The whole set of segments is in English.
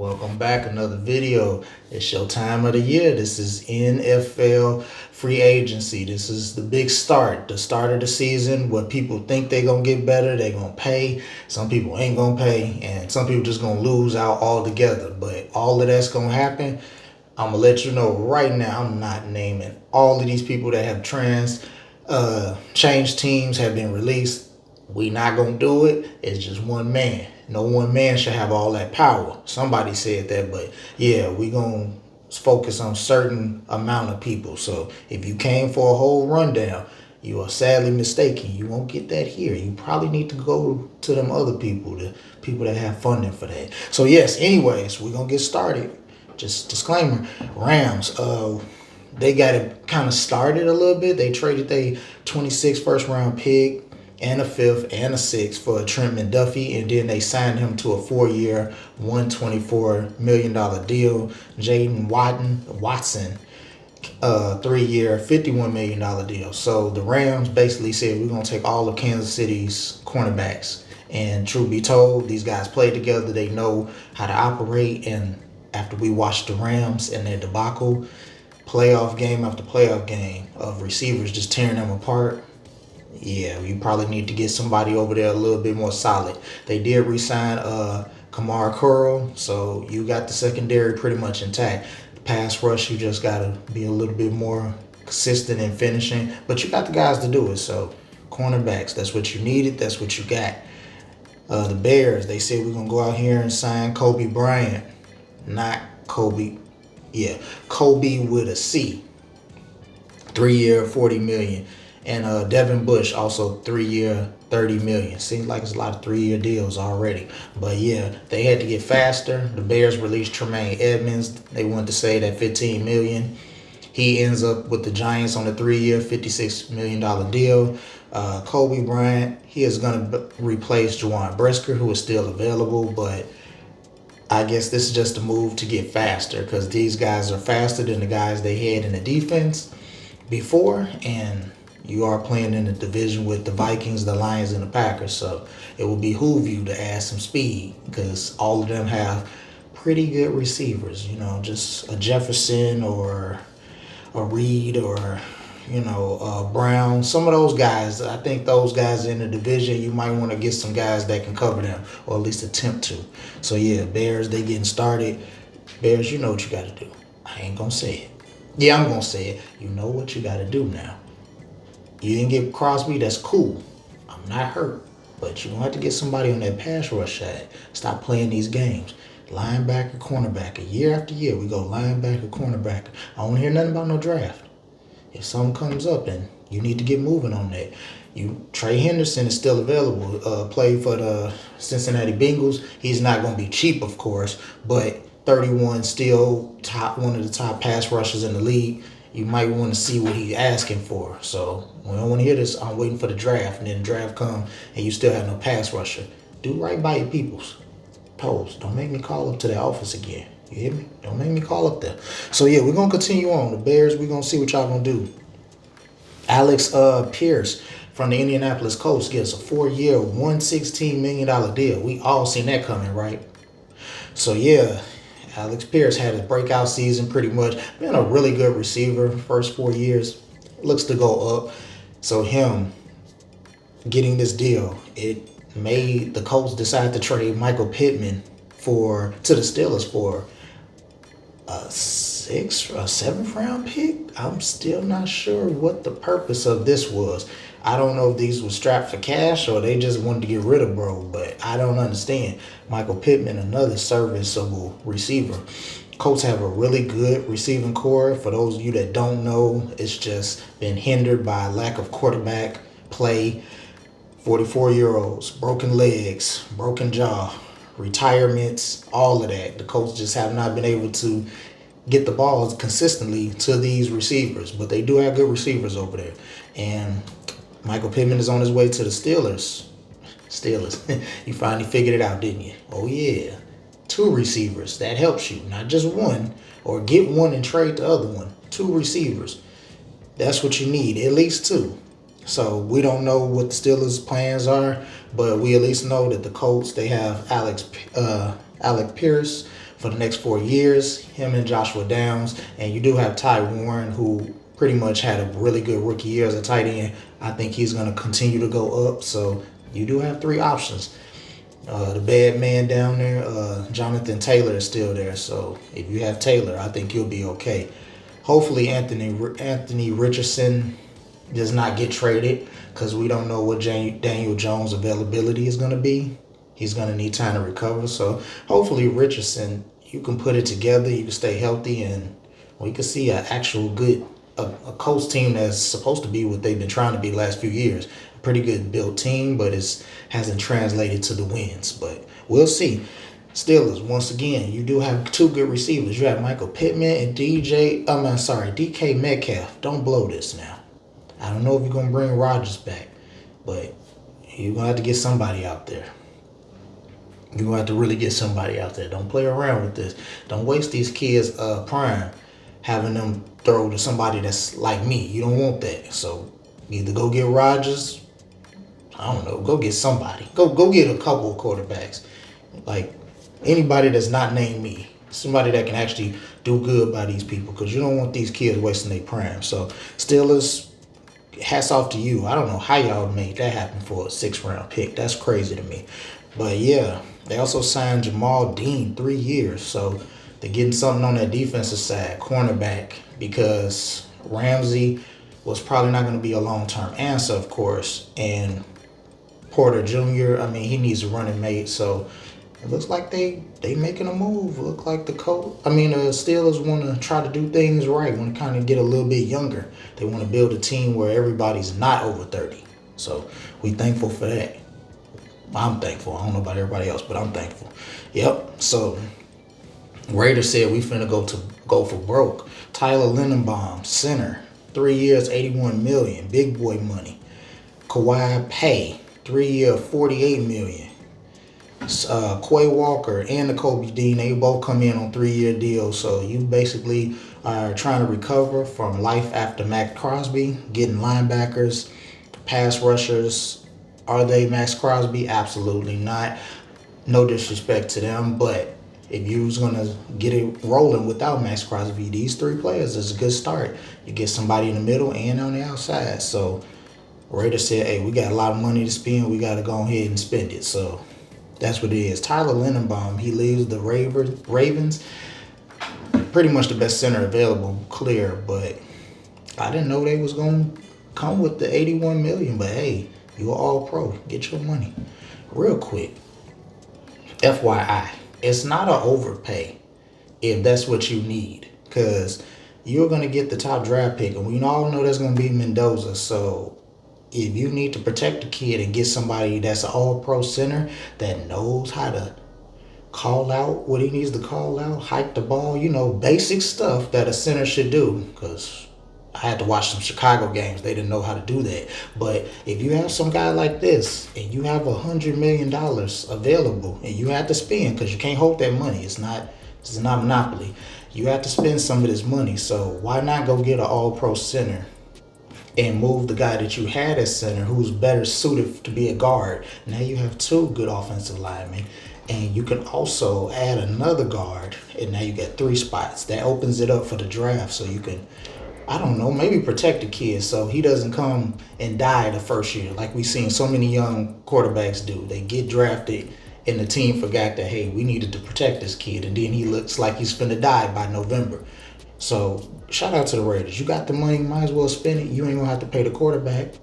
Welcome back. Another video. It's your time of the year. This is NFL free agency. This is the big start, the start of the season where people think they're going to get better. They're going to pay. Some people ain't going to pay. And some people just going to lose out altogether. But all of that's going to happen. I'm going to let you know right now, I'm not naming all of these people that have changed teams, have been released. We not going to do it. It's just one man. No one man should have all that power. Somebody said that, but yeah, we going to focus on certain amount of people. So if you came for a whole rundown, you are sadly mistaken. You won't get that here. You probably need to go to them other people, the people that have funding for that. So yes, anyways, we're going to get started. Just disclaimer, Rams, they got it kind of started a little bit. They traded their 26th first round pick and a fifth and a sixth for Trent McDuffie, and then they signed him to a 4-year, $124 million deal. Jaden Watson, 3-year, $51 million deal. So the Rams basically said, we're going to take all of Kansas City's cornerbacks. And truth be told, these guys play together. They know how to operate. And after we watched the Rams and their debacle, playoff game after playoff game of receivers just tearing them apart, yeah, you probably need to get somebody over there a little bit more solid. They did re-sign Kamar Curl, so you got the secondary pretty much intact. The pass rush, you just got to be a little bit more consistent in finishing, but you got the guys to do it. So cornerbacks, that's what you needed. That's what you got. The Bears, they said we're going to go out here and sign Kobe Bryant. Not Kobe. Yeah, Kobe with a C. 3-year, $40 million. And Devin Bush, also 3-year, $30 million. Seems like it's a lot of 3-year deals already. But yeah, they had to get faster. The Bears released Tremaine Edmonds. They wanted to say that $15 million. He ends up with the Giants on a 3-year, $56 million deal. Kobe Bryant, he is going to replace Juwan Brisker, who is still available, but I guess this is just a move to get faster because these guys are faster than the guys they had in the defense before, and you are playing in a division with the Vikings, the Lions, and the Packers, so it will behoove you to add some speed because all of them have pretty good receivers. You know, just a Jefferson or a Reed or Brown. Some of those guys, I think those guys in the division, you might want to get some guys that can cover them or at least attempt to. So yeah, Bears, they getting started. Bears, you know what you got to do. I ain't going to say it. Yeah, I'm going to say it. You know what you got to do now. You didn't get Crosby, that's cool. I'm not hurt. But you're going to have to get somebody on that pass rush side. Stop playing these games. Linebacker, cornerback. Year after year, we go linebacker, cornerback. I don't hear nothing about no draft. If something comes up and you need to get moving on that. Trey Henderson is still available. Played for the Cincinnati Bengals. He's not going to be cheap, of course, but 31, still one of the top pass rushers in the league. You might want to see what he's asking for. So we don't want to hear this. I'm waiting for the draft, and then the draft come and you still have no pass rusher. Do right by your peoples. Post. Don't make me call up to the office again. You hear me? Don't make me call up there. So yeah, we're gonna continue on. The Bears, we're gonna see what y'all gonna do. Alex Pierce from the Indianapolis Colts gets a 4-year, $116 million deal. We all seen that coming, right? So yeah, Alex Pierce had a breakout season pretty much. Been a really good receiver first 4 years. Looks to go up. So him getting this deal, it made the Colts decide to trade Michael Pittman to the Steelers for a 7th round pick. I'm still not sure what the purpose of this was. I don't know if these were strapped for cash or they just wanted to get rid of bro, but I don't understand. Michael Pittman, another serviceable receiver. Colts have a really good receiving core. For those of you that don't know, it's just been hindered by lack of quarterback play. 44-year-olds, broken legs, broken jaw, retirements, all of that. The Colts just have not been able to get the balls consistently to these receivers, but they do have good receivers over there. And Michael Pittman is on his way to the Steelers. You finally figured it out, didn't you? Oh yeah, 2 receivers. That helps you, not just one, or get one and trade the other one. 2 receivers. That's what you need, at least 2. So we don't know what the Steelers' plans are, but we at least know that the Colts, they have Alec Pierce for the next 4 years, him and Joshua Downs. And you do have Ty Warren, who pretty much had a really good rookie year as a tight end. I think he's going to continue to go up. So you do have three options. The bad man down there, Jonathan Taylor is still there. So if you have Taylor, I think you'll be okay. Hopefully Anthony Richardson does not get traded, because we don't know what Daniel Jones' availability is going to be. He's going to need time to recover. So hopefully Richardson, you can put it together, you can stay healthy, and we can see an actual good a Colts team that's supposed to be what they've been trying to be the last few years. A pretty good built team, but it hasn't translated to the wins. But we'll see. Steelers, once again, you do have two good receivers. You have Michael Pittman and DK Metcalf. Don't blow this now. I don't know if you're going to bring Rodgers back, but you're going to have to get somebody out there. You're going to have to really get somebody out there. Don't play around with this. Don't waste these kids' prime having them throw to somebody that's like me. You don't want that. So either go get Rodgers. I don't know. Go get somebody. Go get a couple of quarterbacks. Like anybody that's not named me. Somebody that can actually do good by these people, because you don't want these kids wasting their prime. So Steelers, hats off to you. I don't know how y'all made that happen for a 6th round pick. That's crazy to me. But yeah, they also signed Jamal Dean 3 years. So they're getting something on that defensive side, cornerback, because Ramsey was probably not going to be a long-term answer, of course. And Porter Jr., he needs a running mate. So it looks like they making a move. It look like the Steelers want to try to do things right, want to kind of get a little bit younger. They want to build a team where everybody's not over 30. So we thankful for that. I'm thankful. I don't know about everybody else, but I'm thankful. Yep. So Raiders said we finna go for broke. Tyler Linderbaum, center, 3 years, $81 million, big boy money. Kawhi Pay, 3 year, $48 million. Quay Walker and Kobe Dean, they both come in on 3-year deals. So you basically are trying to recover from life after Max Crosby, getting linebackers, pass rushers. Are they Max Crosby? Absolutely not. No disrespect to them, but if you was going to get it rolling without Max Crosby, these three players is a good start. You get somebody in the middle and on the outside. So Raiders said, hey, we got a lot of money to spend. We got to go ahead and spend it. So that's what it is. Tyler Linderbaum, he leaves the Ravens. Pretty much the best center available, clear. But I didn't know they was going to come with the $81 million. But hey, you're all pro. Get your money. Real quick, FYI, it's not an overpay if that's what you need. Because you're going to get the top draft pick. And we all know that's going to be Mendoza. So if you need to protect the kid and get somebody that's an all-pro center that knows how to call out what he needs to call out, hike the ball, basic stuff that a center should do. Because I had to watch some Chicago games. They didn't know how to do that. But if you have some guy like this and you have $100 million available and you have to spend, because you can't hold that money. It's not monopoly. You have to spend some of this money. So why not go get an all-pro center and move the guy that you had as center who's better suited to be a guard? Now you have two good offensive linemen, and you can also add another guard, and now you got 3 spots. That opens it up for the draft, so you can, I don't know, maybe protect the kid so he doesn't come and die the first year like we've seen so many young quarterbacks do. They get drafted and the team forgot that, hey, we needed to protect this kid, and then he looks like he's finna die by November. So shout out to the Raiders. You got the money, might as well spend it. You ain't gonna have to pay the quarterback.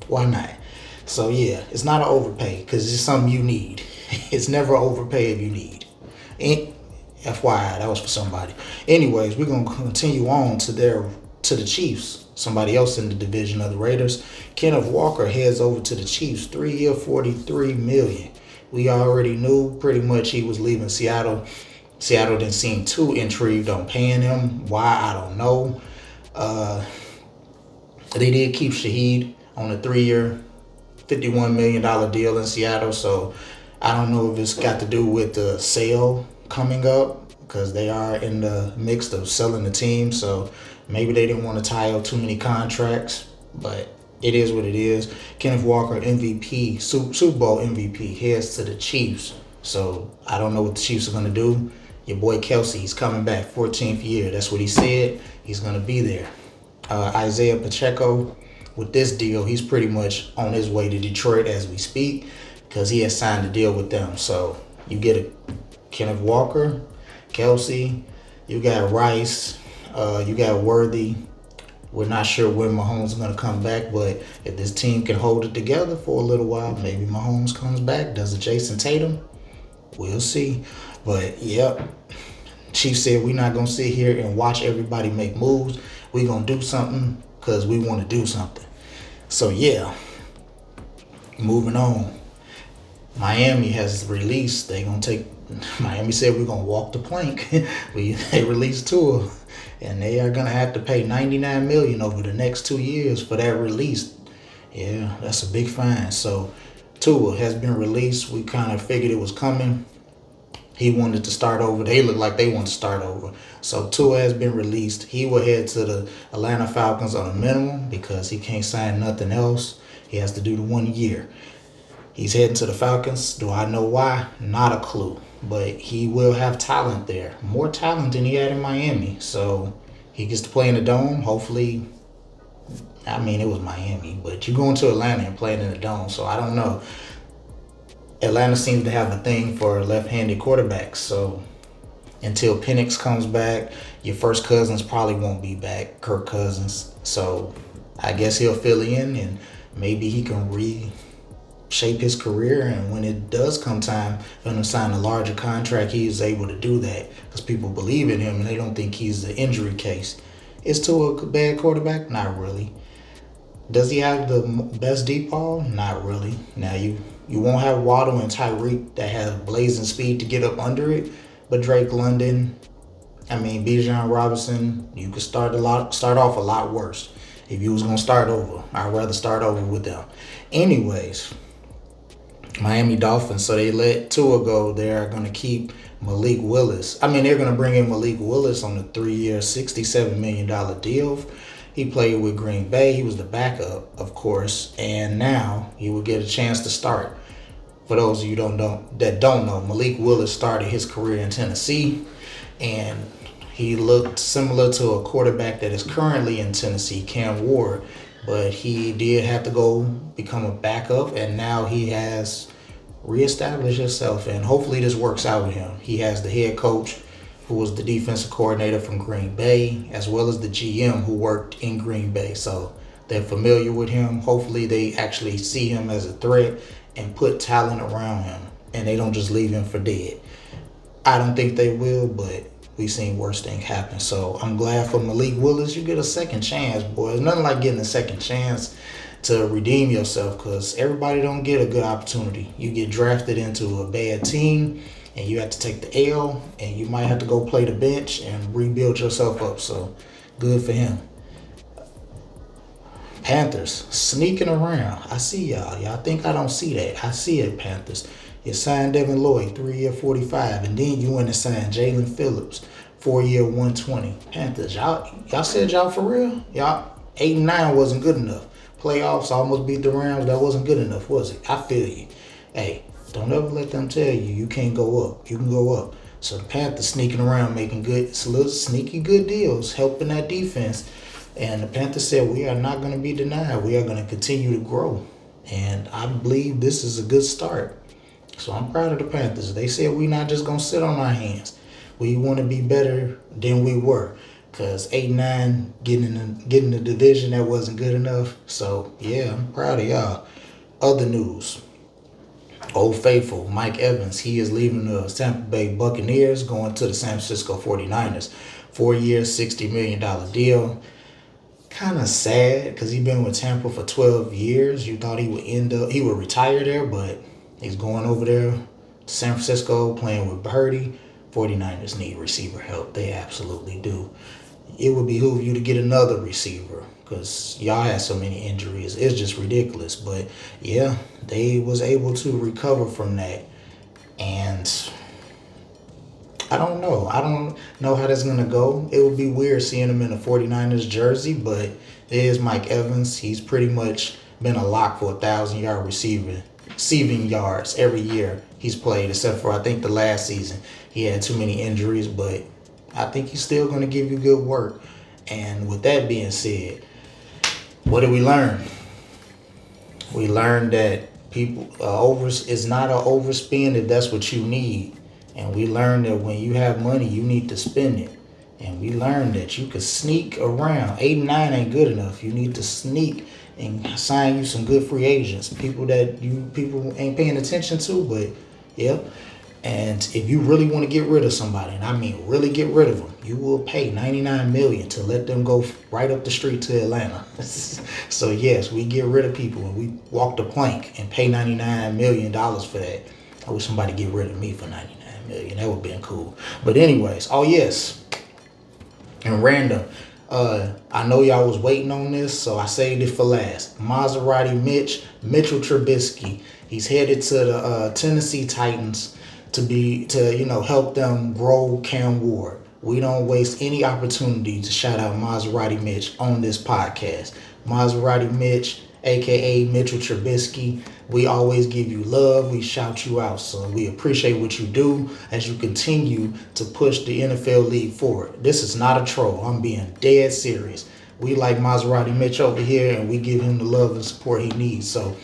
Why not? So yeah, it's not an overpay because it's something you need. It's never an overpay if you need. And FYI, that was for somebody. Anyways, we're gonna continue on to the Chiefs. Somebody else in the division of the Raiders. Kenneth Walker heads over to the Chiefs. 3 year, $43 million. We already knew pretty much he was leaving Seattle. Seattle didn't seem too intrigued on paying him. Why, I don't know. They did keep Shaheed on a 3 year, $51 million deal in Seattle. So I don't know if it's got to do with the sale coming up, because they are in the mix of selling the team. So maybe they didn't want to tie up too many contracts, but it is what it is. Kenneth Walker, MVP, Super Bowl MVP, heads to the Chiefs. So I don't know what the Chiefs are going to do. Your boy Kelsey, he's coming back, 14th year. That's what he said. He's going to be there. Isaiah Pacheco, with this deal, he's pretty much on his way to Detroit as we speak because he has signed a deal with them. So you get a Kenneth Walker, Kelsey, you got Rice, you got Worthy. We're not sure when Mahomes is going to come back, but if this team can hold it together for a little while, maybe Mahomes comes back. Does it Jason Tatum? We'll see. But, yep, Chief said we're not going to sit here and watch everybody make moves. We're going to do something because we want to do something. So, yeah, moving on. Miami has released. Miami said we're going to walk the plank. They released Tua. And they are going to have to pay $99 million over the next 2 years for that release. Yeah, that's a big fine. So Tua has been released. We kind of figured it was coming. He wanted to start over. They look like they want to start over. So Tua has been released. He will head to the Atlanta Falcons on a minimum because he can't sign nothing else. He has to do the 1 year. He's heading to the Falcons. Do I know why? Not a clue. But he will have talent there. More talent than he had in Miami. So he gets to play in the Dome. Hopefully, it was Miami. But you're going to Atlanta and playing in the Dome. So I don't know. Atlanta seems to have a thing for left-handed quarterbacks. So until Penix comes back, your first Cousins probably won't be back. Kirk Cousins. So I guess he'll fill in and maybe he can shape his career, and when it does come time for him to sign a larger contract, he is able to do that because people believe in him and they don't think he's the injury case. Is Tua a bad quarterback? Not really. Does he have the best deep ball? Not really. Now you won't have Waddle and Tyreek that have blazing speed to get up under it, but Drake London, Bijan Robinson, you could start off a lot worse. If you was gonna start over, I'd rather start over with them. Anyways. Miami Dolphins, so they let Tua go. They're going to keep Malik Willis. They're going to bring in Malik Willis on a 3-year, $67 million deal. He played with Green Bay. He was the backup, of course, and now he will get a chance to start. For those of you that don't know, Malik Willis started his career in Tennessee, and he looked similar to a quarterback that is currently in Tennessee, Cam Ward. But he did have to go become a backup, and now he has reestablished himself, and hopefully this works out with him. He has the head coach who was the defensive coordinator from Green Bay, as well as the GM who worked in Green Bay. So they're familiar with him. Hopefully they actually see him as a threat and put talent around him, and they don't just leave him for dead. I don't think they will, but we've seen worse things happen. So I'm glad for Malik Willis. You get a second chance, boy. It's nothing like getting a second chance to redeem yourself because everybody don't get a good opportunity. You get drafted into a bad team and you have to take the L and you might have to go play the bench and rebuild yourself up. So good for him. Panthers sneaking around. I see y'all. Y'all think I don't see that. I see it, Panthers. You signed Devin Lloyd, 3-year, $45, and then you went and signed Jalen Phillips, 4-year, $120. Panthers, y'all said y'all for real? Y'all 8-9 wasn't good enough. Playoffs almost beat the Rams. That wasn't good enough, was it? I feel you. Hey, don't ever let them tell you can't go up. You can go up. So the Panthers sneaking around, making little sneaky good deals, helping that defense. And the Panthers said we are not going to be denied. We are going to continue to grow. And I believe this is a good start. So I'm proud of the Panthers. They said we're not just going to sit on our hands. We want to be better than we were. Because 8-9, getting the division, that wasn't good enough. So, yeah, I'm proud of y'all. Other news. Old Faithful, Mike Evans, he is leaving the Tampa Bay Buccaneers, going to the San Francisco 49ers. 4-year, $60 million deal. Kind of sad because he's been with Tampa for 12 years. You thought he would retire there, but he's going over there to San Francisco, playing with Birdie. 49ers need receiver help. They absolutely do. It would behoove you to get another receiver because y'all had so many injuries. It's just ridiculous. But, yeah, they was able to recover from that. And I don't know. I don't know how that's going to go. It would be weird seeing him in a 49ers jersey, but it is Mike Evans. He's pretty much been a lock for a 1,000-yard receiver receiving yards every year he's played, except for I think the last season he had too many injuries, but I think he's still going to give you good work. And with that being said, what did we learn? We learned that people is not an overspend if that's what you need, and we learned that when you have money, you need to spend it. And we learned that you could sneak around. 8 and 9 ain't good enough. You need to sneak and sign you some good free agents, people that you people ain't paying attention to, but yeah. And if you really want to get rid of somebody, and I mean really get rid of them, you will pay $99 million to let them go right up the street to Atlanta. So yes, we get rid of people and we walk the plank and pay $99 million for that. I wish somebody get rid of me for $99 million. That would have been cool. But anyways, oh yes, and random. I know y'all was waiting on this, so I saved it for last. Mitchell Trubisky. He's headed to the Tennessee Titans to help them grow Cam Ward. We don't waste any opportunity to shout out Maserati Mitch on this podcast. Maserati Mitch, aka Mitchell Trubisky, we always give you love. We shout you out. So we appreciate what you do as you continue to push the NFL league forward. This is not a troll. I'm being dead serious. We like Maserati Mitch over here, and we give him the love and support he needs. So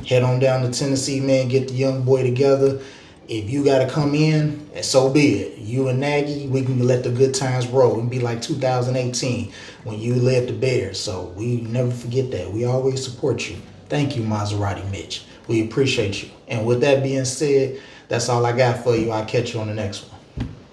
head on down to Tennessee, man. Get the young boy together. If you got to come in, so be it. You and Nagy, we can let the good times roll and be like 2018 when you led the Bears. So we never forget that. We always support you. Thank you, Maserati Mitch. We appreciate you. And with that being said, that's all I got for you. I'll catch you on the next one.